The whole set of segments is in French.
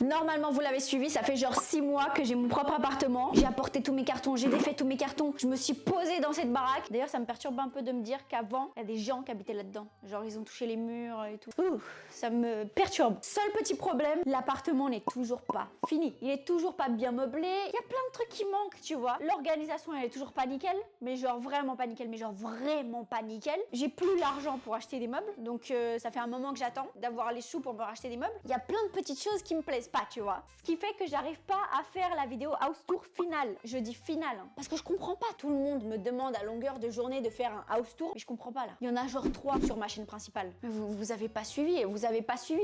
Normalement, vous l'avez suivi, ça fait genre 6 mois que j'ai mon propre appartement. J'ai apporté tous mes cartons, j'ai défait tous mes cartons. Je me suis posée dans cette baraque. D'ailleurs, ça me perturbe un peu de me dire qu'avant, il y a des gens qui habitaient là-dedans. Genre, ils ont touché les murs et tout. Ouh, ça me perturbe. Seul petit problème, l'appartement n'est toujours pas fini. Il est toujours pas bien meublé. Il y a plein de trucs qui manquent, tu vois. L'organisation, elle est toujours pas nickel. Mais genre vraiment pas nickel, mais genre vraiment pas nickel. J'ai plus l'argent pour acheter des meubles. Donc, ça fait un moment que j'attends d'avoir les sous pour me racheter des meubles. Il y a plein de petites choses qui me plaisent pas, tu vois. Ce qui fait que j'arrive pas à faire la vidéo house tour finale. Je dis finale, hein, parce que je comprends pas. Tout le monde me demande à longueur de journée de faire un house tour, mais je comprends pas là. Il y en a genre 3 sur ma chaîne principale. Mais vous avez pas suivi,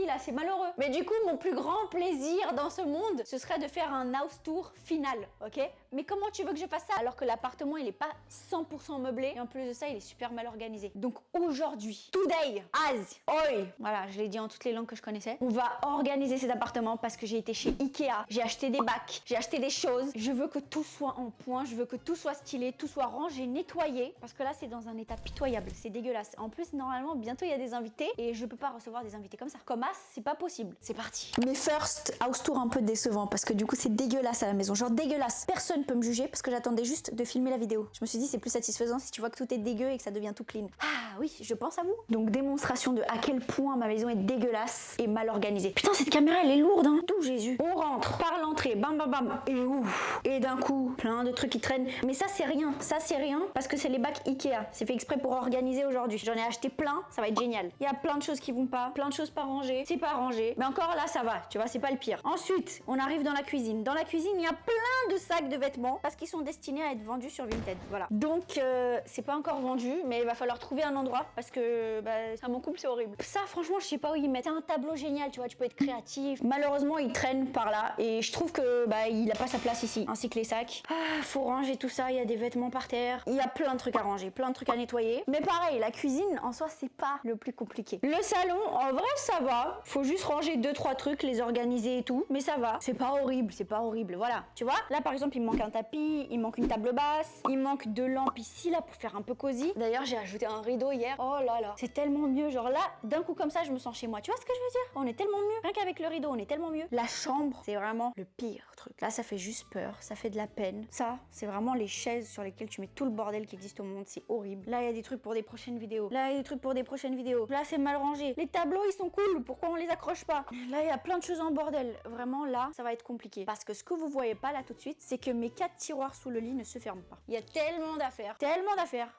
là, c'est malheureux. Mais du coup, mon plus grand plaisir dans ce monde, ce serait de faire un house tour final, ok? Mais comment tu veux que je fasse ça alors que l'appartement, il est pas 100% meublé et en plus de ça, il est super mal organisé. Donc aujourd'hui, today, as, oi, voilà, je l'ai dit en toutes les langues que je connaissais, on va organiser cet appartement parce que j'ai été chez Ikea, j'ai acheté des bacs, j'ai acheté des choses. Je veux que tout soit en point, je veux que tout soit stylé, tout soit rangé, nettoyé. Parce que là, c'est dans un état pitoyable, c'est dégueulasse. En plus, normalement, bientôt, il y a des invités et je peux pas recevoir des invités comme ça. Comme as, c'est pas possible. C'est parti. Mes first house tour un peu décevant parce que du coup, c'est dégueulasse à la maison. Genre dégueulasse. Personne peut me juger parce que j'attendais juste de filmer la vidéo. Je me suis dit, c'est plus satisfaisant si tu vois que tout est dégueu et que ça devient tout clean. Ah oui, je pense à vous. Donc, démonstration de à quel point ma maison est dégueulasse et mal organisée. Putain, cette caméra, elle est lourde, hein. Tout Jésus. On rentre par l'entrée, bam bam bam, et ouf. Et d'un coup, plein de trucs qui traînent. Mais ça, c'est rien. Ça, c'est rien parce que c'est les bacs Ikea. C'est fait exprès pour organiser aujourd'hui. J'en ai acheté plein, ça va être génial. Il y a plein de choses qui vont pas, plein de choses pas rangées. C'est pas rangé. Mais encore là, ça va. Tu vois, c'est pas le pire. Ensuite, on arrive dans la cuisine. Dans la cuisine, il y a plein de sacs de vêtements parce qu'ils sont destinés à être vendus sur Vinted. Voilà. Donc, c'est pas encore vendu, mais il va falloir trouver un endroit parce que, à mon couple, c'est horrible. Ça, franchement, je sais pas où y mettre. C'est un tableau génial, tu vois, tu peux être créatif. Malheureusement, il traîne par là et je trouve que, il a pas sa place ici. Ainsi que les sacs. Ah, faut ranger tout ça, il y a des vêtements par terre. Il y a plein de trucs à ranger, plein de trucs à nettoyer. Mais pareil, la cuisine, en soi, c'est pas le plus compliqué. Le salon, en vrai, ça va. Faut juste ranger 2-3 trucs, les organiser et tout. Mais ça va. C'est pas horrible, c'est pas horrible. Voilà. Tu vois, là, par exemple, il me manque un tapis, il manque une table basse, il manque 2 lampes ici, là, pour faire un peu cosy. D'ailleurs, j'ai ajouté un rideau hier. Oh là là. C'est tellement mieux. Genre là, d'un coup comme ça, je me sens chez moi. Tu vois ce que je veux dire? On est tellement mieux. Rien qu'avec le rideau, on est tellement mieux. La chambre, c'est vraiment le pire truc. Là, ça fait juste peur. Ça fait de la peine. Ça, c'est vraiment les chaises sur lesquelles tu mets tout le bordel qui existe au monde. C'est horrible. Là, il y a des trucs pour des prochaines vidéos. Là, il y a des trucs pour des prochaines vidéos. Là, c'est mal rangé. Les tableaux, ils sont cool. Pourquoi on les accroche pas? Là, il y a plein de choses en bordel. Vraiment, là, ça va être compliqué. Parce que ce que vous voyez pas là tout de suite, c'est que mes 4 tiroirs sous le lit ne se ferment pas. Il y a tellement d'affaires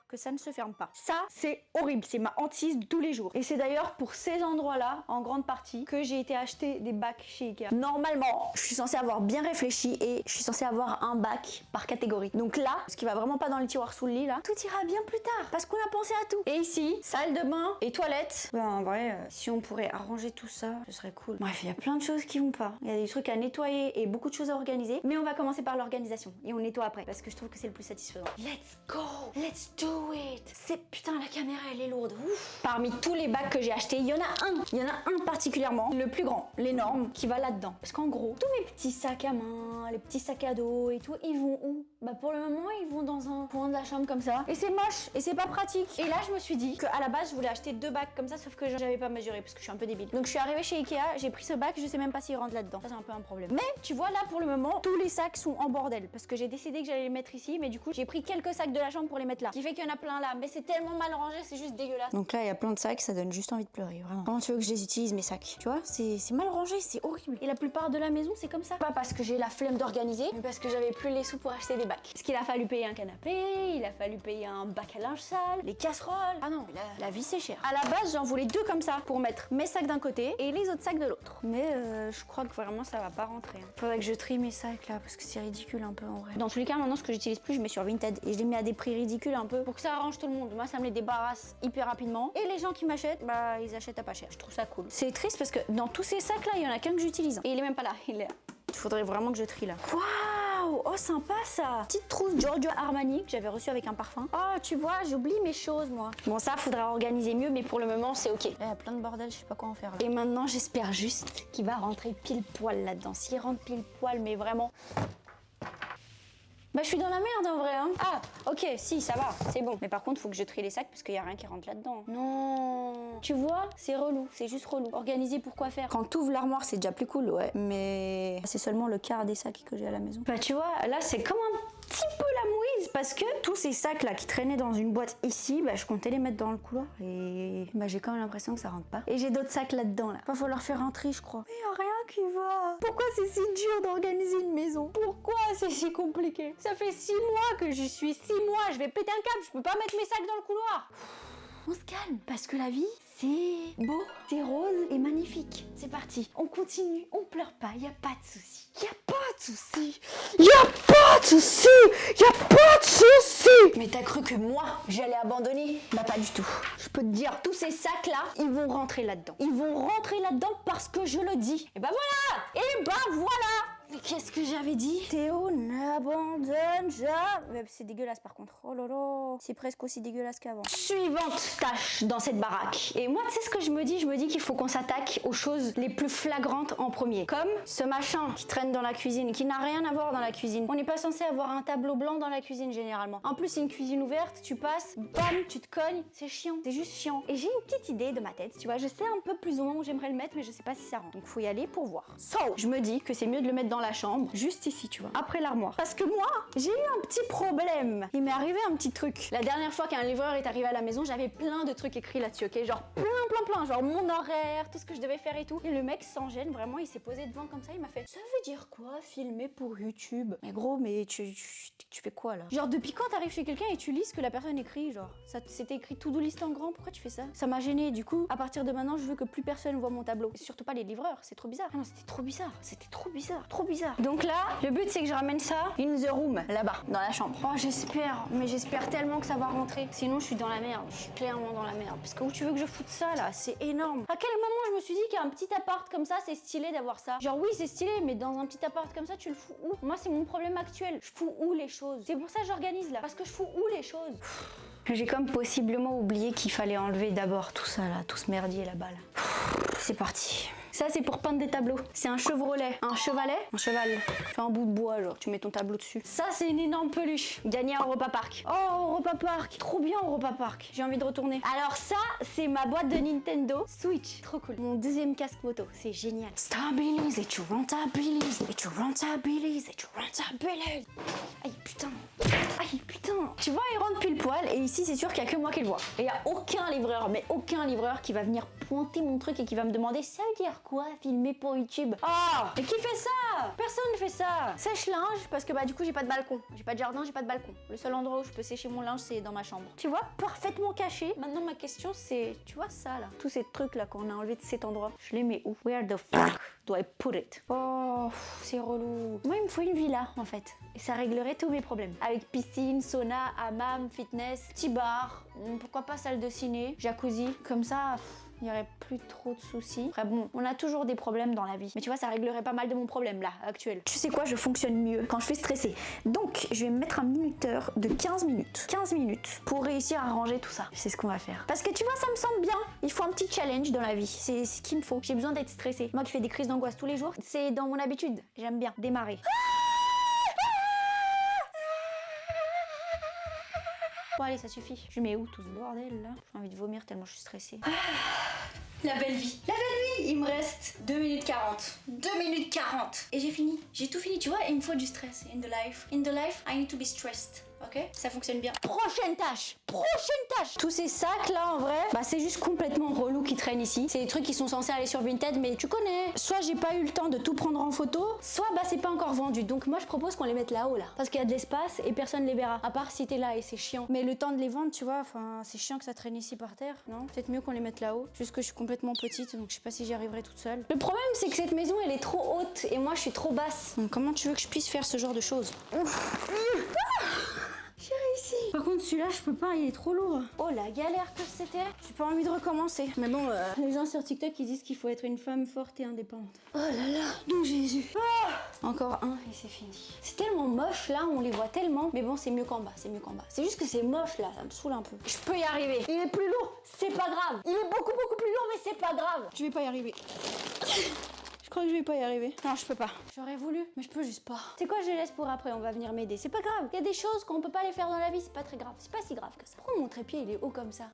que ça ne se ferme pas. Ça, c'est horrible. C'est ma hantise de tous les jours. Et c'est d'ailleurs pour ces endroits-là, en grande partie, que j'ai été acheter des bacs chez Ikea. Normalement, je suis censée avoir bien réfléchi et je suis censée avoir un bac par catégorie. Donc là, ce qui va vraiment pas dans le tiroir sous le lit là, tout ira bien plus tard parce qu'on a pensé à tout. Et ici, salle de bain et toilette. En vrai, si on pourrait arranger tout ça, ce serait cool. Bref, il y a plein de choses qui vont pas. Il y a des trucs à nettoyer et beaucoup de choses à organiser. Mais on va commencer par l'organisation et on nettoie après parce que je trouve que c'est le plus satisfaisant. Let's go! Let's do it! C'est putain, la caméra elle est lourde. Ouf. Parmi tous les bacs que j'ai achetés, il y en a un. Il y en a un particulièrement, le plus grand, l'énorme, qui va là-dedans. Parce qu'en gros, tous mes petits sacs à main, les petits sacs à dos et tout, ils vont où? Pour le moment, ils vont dans un coin de la chambre comme ça. Et c'est moche et c'est pas pratique. Et là, je me suis dit qu'à la base, je voulais acheter 2 bacs comme ça, sauf que j'avais pas mesuré parce que je suis un peu débile. Donc je suis arrivée chez Ikea, j'ai pris ce bac, je sais même pas s'il rentre là-dedans. Ça, c'est un peu un problème. Mais tu vois, là, pour le moment, tous les sacs sont en bordel parce que j'ai décidé que j'allais les mettre ici, mais du coup, j'ai pris quelques sacs de la chambre pour les mettre là. Ce qui fait qu'il y en a plein là, mais c'est tellement mal rangé, c'est juste dégueulasse. Donc là, il y a plein de sacs, ça donne juste envie de pleurer, vraiment. Comment tu veux que je les utilise, mes sacs? Tu vois, c'est mal rangé, c'est horrible. Et la plupart de la maison, c'est comme ça. Pas parce que j'ai la flemme d'organiser, mais parce que j'avais plus les sous pour acheter des bacs. Parce qu'il a fallu payer un canapé, il a fallu payer un bac à linge sale, les casseroles. Ah non, la vie c'est cher. À la base, j'en voulais 2 comme ça pour mettre mes sacs d'un côté et les autres sacs de l'autre. Mais je crois que vraiment ça va pas rentrer. Faudrait que je trie mes sacs là parce que c'est ridicule un peu en vrai. Dans tous les cas, maintenant ce que j'utilise plus, je mets sur Vinted et je les mets à des prix ridicules un peu pour que ça arrange tout le monde. Moi, ça me les débarrasse hyper rapidement et les gens qui m'achètent, ils achètent à pas cher. Je trouve ça cool. C'est triste parce que dans tous ces sacs là, il y en a qu'un que j'utilise. Et il est même pas là, il est là. Il faudrait vraiment que je trie là. Waouh! Oh, sympa ça! Petite trousse Giorgio Armani que j'avais reçue avec un parfum. Oh, tu vois, j'oublie mes choses moi. Bon, ça, faudra organiser mieux, mais pour le moment, c'est ok. Là, il y a plein de bordel, je sais pas quoi en faire là. Et maintenant, j'espère juste qu'il va rentrer pile poil là-dedans. S'il rentre pile poil, mais vraiment. Bah je suis dans la merde en vrai hein. Ah ok si ça va, c'est bon. Mais par contre faut que je trie les sacs parce qu'il y a rien qui rentre là-dedans. Non. Tu vois, c'est relou, c'est juste relou. Organiser pour quoi faire. Quand t'ouvres l'armoire c'est déjà plus cool ouais. Mais c'est seulement le quart des sacs que j'ai à la maison. Bah tu vois, là c'est comme un petit peu la mouise parce que tous ces sacs là qui traînaient dans une boîte ici, bah je comptais les mettre dans le couloir et bah j'ai quand même l'impression que ça rentre pas. Et j'ai d'autres sacs là-dedans là. Va falloir faire un tri je crois. Mais y a rien qui va. Pourquoi c'est si dur d'organiser une maison? Pourquoi c'est si compliqué? Ça fait 6 mois que j'y suis, 6 mois, je vais péter un câble, je peux pas mettre mes sacs dans le couloir. On se calme, parce que la vie, c'est beau, c'est rose et magnifique. C'est parti, on continue, on pleure pas, y a pas de souci. Y a pas de souci. Y a pas de souci. Y a pas de souci. Mais t'as cru que moi, j'allais abandonner? Bah pas du tout. Je peux te dire, tous ces sacs-là, ils vont rentrer là-dedans. Ils vont rentrer là-dedans parce que je le dis. Et bah voilà. Et bah voilà. Mais qu'est-ce que j'avais dit? Théo n'abandonne jamais. C'est dégueulasse par contre. Oh là là. C'est presque aussi dégueulasse qu'avant. Suivante tâche dans cette baraque. Et moi, tu sais ce que je me dis? Je me dis qu'il faut qu'on s'attaque aux choses les plus flagrantes en premier. Comme ce machin qui traîne dans la cuisine, qui n'a rien à voir dans la cuisine. On n'est pas censé avoir un tableau blanc dans la cuisine généralement. En plus, c'est une cuisine ouverte. Tu passes, bam, tu te cognes. C'est chiant. C'est juste chiant. Et j'ai une petite idée de ma tête. Tu vois, je sais un peu plus ou moins où j'aimerais le mettre, mais je sais pas si ça rentre. Donc faut y aller pour voir. So, je me dis que c'est mieux de le mettre dans la chambre, juste ici, tu vois, après l'armoire. Parce que moi, j'ai eu un petit problème. Il m'est arrivé un petit truc. La dernière fois qu'un livreur est arrivé à la maison, j'avais plein de trucs écrits là-dessus, ok? Genre plein, genre mon horaire, tout ce que je devais faire et tout. Et le mec, sans gêne, vraiment, il s'est posé devant comme ça, il m'a fait: ça veut dire quoi, filmer pour YouTube? Mais gros, mais tu fais quoi là? Genre, depuis quand t'arrives chez quelqu'un et tu lis ce que la personne écrit? Genre, ça c'était écrit to-do list en grand, pourquoi tu fais ça? Ça m'a gêné. Du coup, à partir de maintenant, je veux que plus personne voit mon tableau. Et surtout pas les livreurs, c'est trop bizarre. Ah non, c'était trop bizarre. C'était trop bizarre. Trop bizarre. Donc là, le but c'est que je ramène ça in the room, là-bas, dans la chambre. Oh, j'espère, mais j'espère tellement que ça va rentrer. Sinon, je suis dans la merde. Je suis clairement dans la merde. Parce que où tu veux que je foute ça là? C'est énorme. À quel moment je me suis dit qu'un petit appart comme ça, c'est stylé d'avoir ça? Genre, oui, c'est stylé, mais dans un petit appart comme ça, tu le fous où? Moi, c'est mon problème actuel. Je fous où les choses? C'est pour ça que j'organise là. Parce que je fous où les choses? J'ai comme possiblement oublié qu'il fallait enlever d'abord tout ça là, tout ce merdier là-bas là. C'est parti. Ça, c'est pour peindre des tableaux. C'est un Chevrolet. Un chevalet? Un cheval. Tu fais un bout de bois, genre, tu mets ton tableau dessus. Ça, c'est une énorme peluche. Gagné à Europa Park. Oh, Europa Park. Trop bien, Europa Park. J'ai envie de retourner. Alors ça, c'est ma boîte de Nintendo Switch. Trop cool. Mon deuxième casque moto. C'est génial. Stabilise et tu rentabilises. Et tu rentabilises. Et tu rentabilises. Aïe, putain. Aïe, putain. Tu vois, il rentre pile poil. Et ici, c'est sûr qu'il n'y a que moi qui le vois. Et il n'y a aucun livreur, mais aucun livreur qui va venir pointer mon truc et qui va me demander: ça veut dire quoi, filmer pour YouTube? Oh, mais qui fait ça? Personne ne fait ça. Sèche-linge, parce que bah du coup j'ai pas de balcon. J'ai pas de jardin, j'ai pas de balcon. Le seul endroit où je peux sécher mon linge, c'est dans ma chambre. Tu vois, parfaitement caché. Maintenant ma question c'est, tu vois ça là, tous ces trucs là qu'on a enlevés de cet endroit, je les mets où? Where the fuck do I put it? Oh, c'est relou. Moi il me faut une villa en fait. Et ça réglerait tous mes problèmes. Avec piscine, sauna, hammam, fitness, petit bar, pourquoi pas salle de ciné, jacuzzi, comme ça. Il n'y aurait plus trop de soucis. Après bon, on a toujours des problèmes dans la vie. Mais tu vois, ça réglerait pas mal de mon problème là, actuel. Tu sais quoi, je fonctionne mieux quand je suis stressée. Donc, je vais me mettre un minuteur de 15 minutes. 15 minutes pour réussir à ranger tout ça. C'est ce qu'on va faire. Parce que tu vois, ça me semble bien. Il faut un petit challenge dans la vie. C'est ce qu'il me faut. J'ai besoin d'être stressée. Moi qui fais des crises d'angoisse tous les jours, c'est dans mon habitude. J'aime bien démarrer. Bon allez, ça suffit. Je mets où tout ce bordel là? J'ai envie de vomir tellement je suis stressée. La belle vie. La belle vie. Il me reste 2 minutes 40. 2 minutes 40. Et j'ai fini. J'ai tout fini, tu vois. Et il me faut du stress. In the life. In the life, I need to be stressed. Ok? Ça fonctionne bien. Prochaine tâche. Prochaine tâche. Tous ces sacs là en vrai, bah c'est juste complètement relou qui traînent ici. C'est des trucs qui sont censés aller sur Vinted, mais tu connais. Soit j'ai pas eu le temps de tout prendre en photo, soit bah c'est pas encore vendu. Donc moi je propose qu'on les mette là-haut là. Parce qu'il y a de l'espace et personne les verra. À part si t'es là et c'est chiant. Mais le temps de les vendre, tu vois, enfin c'est chiant que ça traîne ici par terre. Non? Peut-être mieux qu'on les mette là-haut. Juste que je suis complètement petite, donc je sais pas si j'y arriverai toute seule. Le problème c'est que cette maison elle est trop haute et moi je suis trop basse. Donc comment tu veux que je puisse faire ce genre de choses? J'ai réussi. Par contre celui-là je peux pas, il est trop lourd. Oh la galère que c'était. J'ai pas envie de recommencer. Mais bon, les gens sur TikTok ils disent qu'il faut être une femme forte et indépendante. Oh là là, donc Jésus. Encore un et c'est fini. C'est tellement moche là, on les voit tellement. Mais bon c'est mieux qu'en bas, c'est mieux qu'en bas. C'est juste que c'est moche là, ça me saoule un peu. Je peux y arriver. Il est plus lourd, c'est pas grave. Il est beaucoup plus lourd mais c'est pas grave. Je vais pas y arriver. Je crois que je vais pas y arriver. Non, je peux pas. J'aurais voulu, mais je peux juste pas. C'est quoi, je laisse pour après, on va venir m'aider. C'est pas grave. Il y a des choses qu'on peut pas les faire dans la vie, c'est pas très grave. C'est pas si grave que ça. Pourquoi mon trépied il est haut comme ça?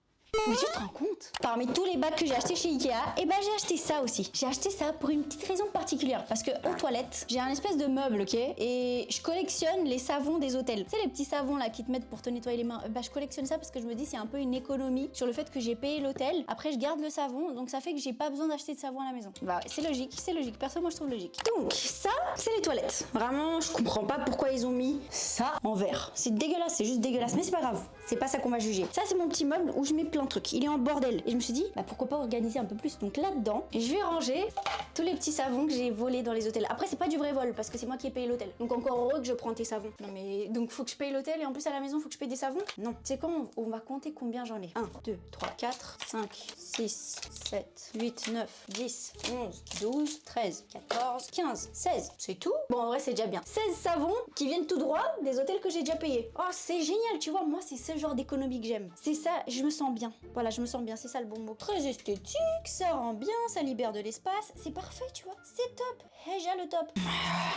Mais tu te rends compte? Parmi tous les bacs que j'ai achetés chez Ikea, et ben j'ai acheté ça aussi. J'ai acheté ça pour une petite raison particulière. Parce que en toilette, j'ai un espèce de meuble, ok? Et je collectionne les savons des hôtels. Tu sais, les petits savons là qui te mettent pour te nettoyer les mains. Bah je collectionne ça parce que je me dis c'est un peu une économie sur le fait que j'ai payé l'hôtel. Après je garde le savon, donc ça fait que j'ai pas besoin d'acheter de savon à la maison. Bah ouais, c'est logique, c'est logique. Perso, moi je trouve logique. Donc ça, c'est les toilettes. Vraiment, je comprends pas pourquoi ils ont mis ça en verre. C'est dégueulasse, c'est juste dégueulasse. Mais c'est pas grave, c'est pas ça qu'on va juger. Ça, c'est mon petit meuble où je mets plein de trucs. Il est en bordel. Et je me suis dit, bah pourquoi pas organiser un peu plus. Donc là-dedans, je vais ranger tous les petits savons que j'ai volés dans les hôtels. Après, c'est pas du vrai vol parce que c'est moi qui ai payé l'hôtel. Donc encore heureux que je prends tes savons. Non mais donc faut que je paye l'hôtel et en plus à la maison faut que je paye des savons? Non. Tu sais quoi, on va compter combien j'en ai. 1, 2, 3, 4, 5, 6, 7, 8, 9, 10, 11, 12, 13, 14, 15, 16. C'est tout? Bon, en vrai, c'est déjà bien. 16 savons qui viennent tout droit des hôtels que j'ai déjà payés. Oh, c'est génial, tu vois. Moi, c'est ce genre d'économie que j'aime. C'est ça, je me sens bien. Voilà, je me sens bien, c'est ça le bon mot. Très esthétique, ça rend bien, ça libère de l'espace. C'est parfait, tu vois. C'est top. Déjà le top.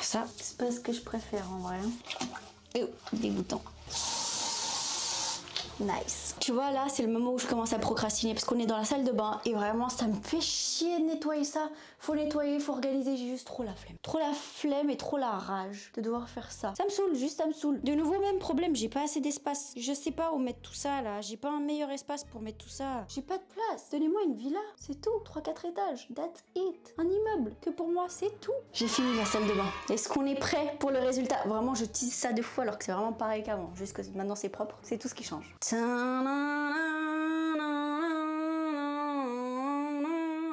Ça, c'est pas ce que je préfère en vrai. Oh, dégoûtant. Nice. Tu vois, là, c'est le moment où je commence à procrastiner parce qu'on est dans la salle de bain et vraiment, ça me fait chier de nettoyer ça. Faut nettoyer, faut organiser. J'ai juste trop la flemme. Trop la flemme et trop la rage de devoir faire ça. Ça me saoule, juste ça me saoule. De nouveau, même problème, j'ai pas assez d'espace. Je sais pas où mettre tout ça là. J'ai pas un meilleur espace pour mettre tout ça. J'ai pas de place. Donnez-moi une villa, c'est tout. 3-4 étages. That's it. Un immeuble. Que pour moi, c'est tout. J'ai fini la salle de bain. Est-ce qu'on est prêt pour le résultat? Vraiment, je tease ça 2 fois alors que c'est vraiment pareil qu'avant. Juste que maintenant c'est propre. C'est tout ce qui change.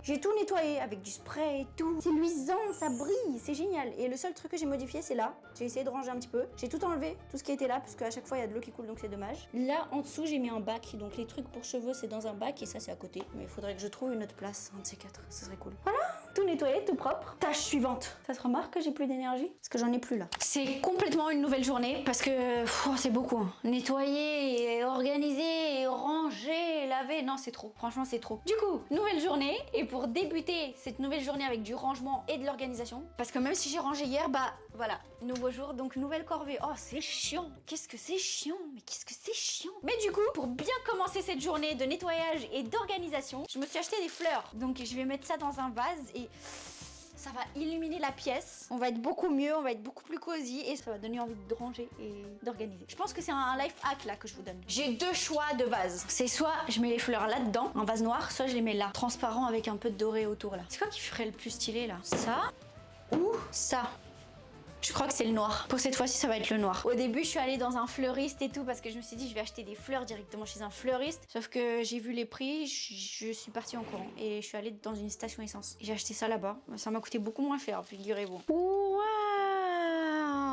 J'ai tout nettoyé avec du spray et tout. C'est luisant, ça brille, c'est génial. Et le seul truc que j'ai modifié, c'est là. J'ai essayé de ranger un petit peu. J'ai tout enlevé, tout ce qui était là, parce qu'à chaque fois, il y a de l'eau qui coule, donc c'est dommage. Là, en dessous, j'ai mis un bac. Donc les trucs pour cheveux, c'est dans un bac et ça, c'est à côté. Mais il faudrait que je trouve une autre place, un de ces 4. Ça serait cool. Voilà, tout nettoyé, tout propre. Tâche suivante. Ça se remarque que j'ai plus d'énergie? Parce que j'en ai plus là. C'est complètement une nouvelle journée parce que c'est beaucoup. Hein. Nettoyer, et organiser, et ranger, laver. Non, c'est trop. Franchement, c'est trop. Du coup, nouvelle journée. Et pour débuter cette nouvelle journée avec du rangement et de l'organisation, parce que même si j'ai rangé hier, bah voilà, nouveau jour, donc nouvelle corvée. Oh, c'est chiant. Qu'est-ce que c'est chiant? Mais qu'est-ce que c'est chiant? Mais du coup, pour bien commencer cette journée de nettoyage et d'organisation, je me suis acheté des fleurs. Donc je vais mettre ça dans un vase et ça va illuminer la pièce. On va être beaucoup mieux, on va être beaucoup plus cosy et ça va donner envie de ranger et d'organiser. Je pense que c'est un life hack là que je vous donne. J'ai 2 choix de vase. C'est soit je mets les fleurs là-dedans, un vase noir, soit je les mets là, transparent avec un peu de doré autour là. C'est quoi qui ferait le plus stylé là? Ça ou ça? Je crois que c'est le noir. Pour cette fois-ci, ça va être le noir. Au début, je suis allée dans un fleuriste et tout parce que je me suis dit je vais acheter des fleurs directement chez un fleuriste. Sauf que j'ai vu les prix, je suis partie en courant et je suis allée dans une station essence. J'ai acheté ça là-bas. Ça m'a coûté beaucoup moins cher, figurez-vous. Waouh!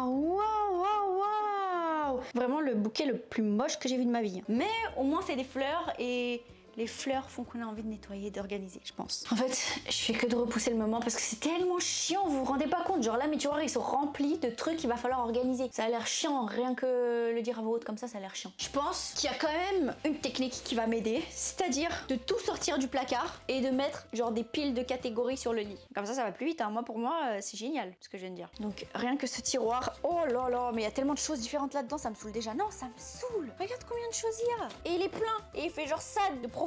Waouh! Waouh! Waouh! Vraiment le bouquet le plus moche que j'ai vu de ma vie. Mais au moins, c'est des fleurs et les fleurs font qu'on a envie de nettoyer, d'organiser, je pense. En fait, je fais que de repousser le moment parce que c'est tellement chiant, vous vous rendez pas compte. Genre là, mes tiroirs, ils sont remplis de trucs qu'il va falloir organiser. Ça a l'air chiant, rien que le dire à voix haute comme ça a l'air chiant. Je pense qu'il y a quand même une technique qui va m'aider, c'est-à-dire de tout sortir du placard et de mettre genre des piles de catégories sur le lit. Comme ça va plus vite, hein. Moi, pour moi, c'est génial ce que je viens de dire. Donc rien que ce tiroir, oh là là, mais il y a tellement de choses différentes là-dedans, ça me saoule déjà. Non, ça me saoule. Regarde combien de choses il y a. Et il est plein. Et il fait genre ça de profondeur.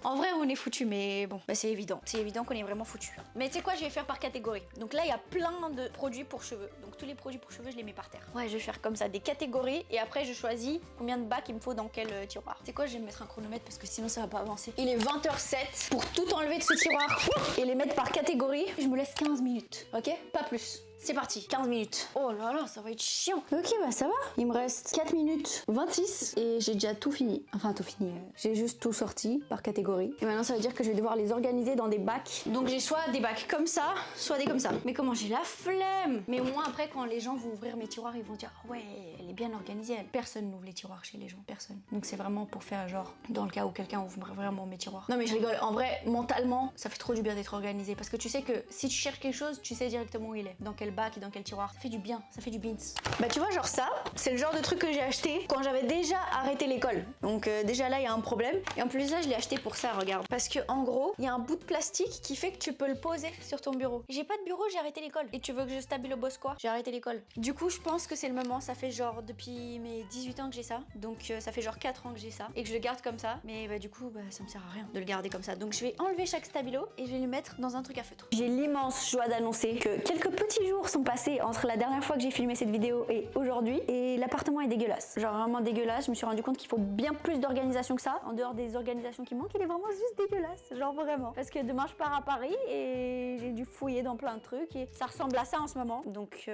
En vrai, on est foutu, mais bon, bah, c'est évident. C'est évident qu'on est vraiment foutu. Mais tu sais quoi, je vais faire par catégorie. Donc là, il y a plein de produits pour cheveux. Donc tous les produits pour cheveux, je les mets par terre. Ouais, je vais faire comme ça, des catégories. Et après, je choisis combien de bacs il me faut dans quel tiroir. Tu sais quoi, je vais me mettre un chronomètre parce que sinon, ça va pas avancer. Il est 20h07 pour tout enlever de ce tiroir et les mettre par catégorie. Je me laisse 15 minutes, ok? Pas plus. C'est parti, 15 minutes. Oh là là, ça va être chiant. Ok, bah ça va. Il me reste 4 minutes 26 et j'ai déjà tout fini. Enfin, tout fini. J'ai juste tout sorti par catégorie. Et maintenant, ça veut dire que je vais devoir les organiser dans des bacs. Donc, j'ai soit des bacs comme ça, soit des comme ça. Mais comment j'ai la flemme. Mais au moins, après, quand les gens vont ouvrir mes tiroirs, ils vont dire « Ouais, elle est bien organisée. » Personne n'ouvre les tiroirs chez les gens. Personne. Donc, c'est vraiment pour faire genre, dans le cas où quelqu'un ouvre vraiment mes tiroirs. Non, mais je rigole. En vrai, mentalement, ça fait trop du bien d'être organisé. Parce que tu sais que si tu cherches quelque chose, tu sais directement où il est. Dans quel quel bac et dans quel tiroir. Ça fait du bien, ça fait du beans. Bah tu vois genre ça, c'est le genre de truc que j'ai acheté quand j'avais déjà arrêté l'école. Donc déjà là il y a un problème. Et en plus là je l'ai acheté pour ça, regarde. Parce que en gros, il y a un bout de plastique qui fait que tu peux le poser sur ton bureau. J'ai pas de bureau, j'ai arrêté l'école. Et tu veux que je stabilo-bosse quoi? J'ai arrêté l'école. Du coup je pense que c'est le moment, ça fait genre depuis mes 18 ans que j'ai ça. Donc ça fait genre 4 ans que j'ai ça. Et que je le garde comme ça. Mais bah du coup bah, ça me sert à rien de le garder comme ça. Donc je vais enlever chaque stabilo et je vais le mettre dans un truc à feutre. J'ai l'immense joie d'annoncer que quelques petits jours sont passés entre la dernière fois que j'ai filmé cette vidéo et aujourd'hui. Et l'appartement est dégueulasse. Genre vraiment dégueulasse. Je me suis rendu compte qu'il faut bien plus d'organisation que ça. En dehors des organisations qui manquent, il est vraiment juste dégueulasse. Genre vraiment. Parce que demain je pars à Paris et j'ai dû fouiller dans plein de trucs et ça ressemble à ça en ce moment. Donc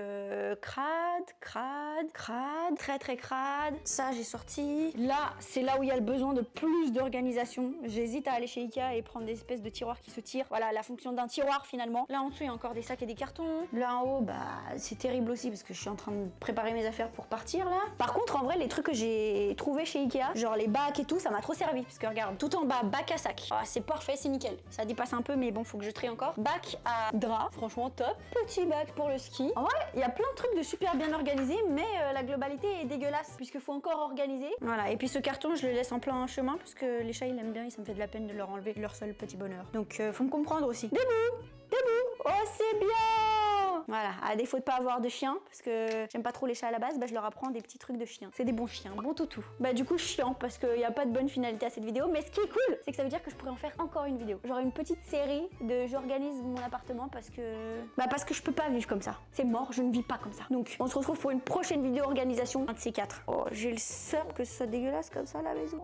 crade, très très crade. Ça j'ai sorti. Là c'est là où il y a le besoin de plus d'organisation. J'hésite à aller chez Ikea et prendre des espèces de tiroirs qui se tirent. Voilà la fonction d'un tiroir finalement. Là en dessous il y a encore des sacs et des cartons. Là en haut bah c'est terrible aussi parce que je suis en train de préparer mes affaires pour partir là. Par contre en vrai les trucs que j'ai trouvés chez Ikea, genre les bacs et tout, ça m'a trop servi. Parce que regarde, tout en bas, bac à sac. Ah, c'est parfait, c'est nickel. Ça dépasse un peu mais bon faut que je trie encore. Bac à drap, franchement top. Petit bac pour le ski. En vrai il y a plein de trucs de super bien organisés mais la globalité est dégueulasse puisque faut encore organiser. Voilà et puis ce carton je le laisse en plein chemin parce que les chats ils aiment bien et ça me fait de la peine de leur enlever leur seul petit bonheur. Donc faut me comprendre aussi. Debout. Oh c'est bien. Voilà, à défaut de pas avoir de chien, parce que j'aime pas trop les chats à la base, bah je leur apprends des petits trucs de chien. C'est des bons chiens, bons toutous. Bah du coup chiant, parce qu'il n'y a pas de bonne finalité à cette vidéo, mais ce qui est cool, c'est que ça veut dire que je pourrais en faire encore une vidéo. Genre une petite série de j'organise mon appartement parce que je peux pas vivre comme ça. C'est mort, je ne vis pas comme ça. Donc on se retrouve pour une prochaine vidéo organisation, un de ces quatre. Oh j'ai le seum que ce soit dégueulasse comme ça la maison.